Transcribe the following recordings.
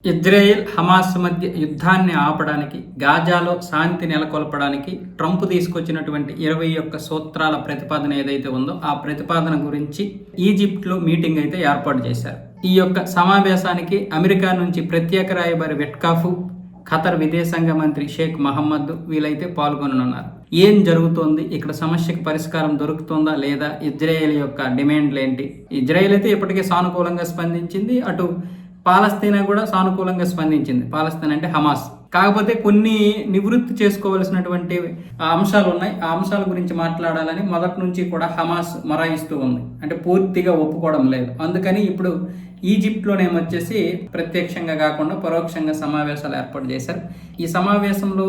Israel, Hamas మధ్య యుద్ధాన్ని ఆపడానికి, గాజాలో శాంతి నెలకొల్పడానికి ట్రంప్ తీసుకొచ్చినటువంటి 21 సూత్రాల ప్రతిపాదన ఏదైతే ఉందో ఆ ప్రతిపాదన గురించి ఈజిప్ట్లో మీటింగ్ అయితే ఏర్పాటు చేశారు. ఈ యొక్క సమావేశానికి అమెరికా నుంచి ప్రత్యేక రాయబారి వెట్కాఫ్, ఖతర్ విదేశాంగ మంత్రి షేక్ మహమ్మద్ వీలైతే పాల్గొననున్నారు. ఏం జరుగుతోంది, ఇక్కడ సమస్యకు పరిష్కారం దొరుకుతుందా లేదా, ఇజ్రాయెల్ యొక్క డిమాండ్లు ఏంటి? ఇజ్రాయెల్ అయితే ఇప్పటికే సానుకూలంగా స్పందించింది, అటు పాలస్తీనా కూడా సానుకూలంగా స్పందించింది. పాలస్తీనా అంటే హమాస్. కాకపోతే కొన్ని నివృత్తి చేసుకోవలసినటువంటి అంశాలు ఉన్నాయి. ఆ అంశాల గురించి మాట్లాడాలని మొదటి నుంచి కూడా హమాస్ మొరాయిస్తూ ఉంది. అంటే పూర్తిగా ఒప్పుకోవడం లేదు. అందుకని ఇప్పుడు ఈజిప్ట్లోనేమొచ్చేసి ప్రత్యక్షంగా కాకుండా పరోక్షంగా సమావేశాలు ఏర్పాటు చేశారు. ఈ సమావేశంలో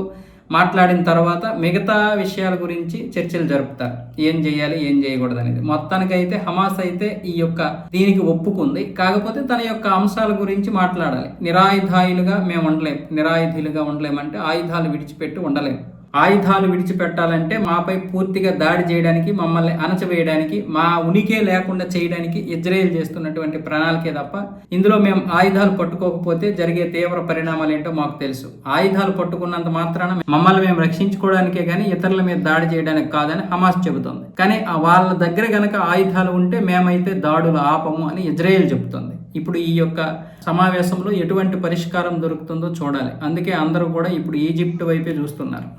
మాట్లాడిన తర్వాత మిగతా విషయాల గురించి చర్చలు జరుపుతారు. ఏం చేయాలి, ఏం చేయకూడదు అనేది. మొత్తానికైతే హమాస్ అయితే ఈ యొక్క దీనికి ఒప్పుకుంది. కాకపోతే తన యొక్క అంశాల గురించి మాట్లాడాలి. నిరాయుధాయులుగా మేము ఉండలేం, నిరాయుధులుగా ఉండలేమంటే ఆయుధాలు విడిచిపెట్టి ఉండలేం. ఆయుధాలు విడిచిపెట్టాలంటే మాపై పూర్తిగా దాడి చేయడానికి, మమ్మల్ని అణచివేయడానికి, మా ఉనికే లేకుండా చేయడానికి ఇజ్రాయెల్ చేస్తున్నటువంటి ప్రణాళికే తప్ప ఇందులో మేము ఆయుధాలు పట్టుకోకపోతే జరిగే తీవ్ర పరిణామాలు ఏంటో మాకు తెలుసు. ఆయుధాలు పట్టుకున్నంత మాత్రాన మమ్మల్ని మేము రక్షించుకోవడానికే కానీ ఇతరుల మీద దాడి చేయడానికి కాదని హమాస్ చెబుతోంది. కానీ వాళ్ళ దగ్గర గనక ఆయుధాలు ఉంటే మేమైతే దాడులు ఆపము అని ఇజ్రాయెల్ చెబుతోంది. ఇప్పుడు ఈ యొక్క సమావేశంలో ఎటువంటి పరిష్కారం దొరుకుతుందో చూడాలి. అందుకే అందరూ కూడా ఇప్పుడు ఈజిప్ట్ వైపే చూస్తున్నారు.